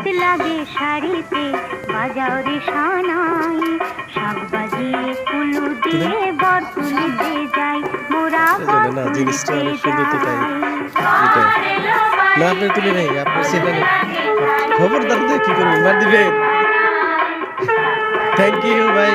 শীত লাগে শাড়িতে, বাজাও রে সানাই। শাক বাজিয়ে কুলু দিয়ে বর তুলিতে যাই, মোরা বর তুলিতে যাই। না আপনি তুলে নেই, আপনার সেখানে খবরদার কি করবেন, মার দিবেন। থ্যাংক ইউ ভাই।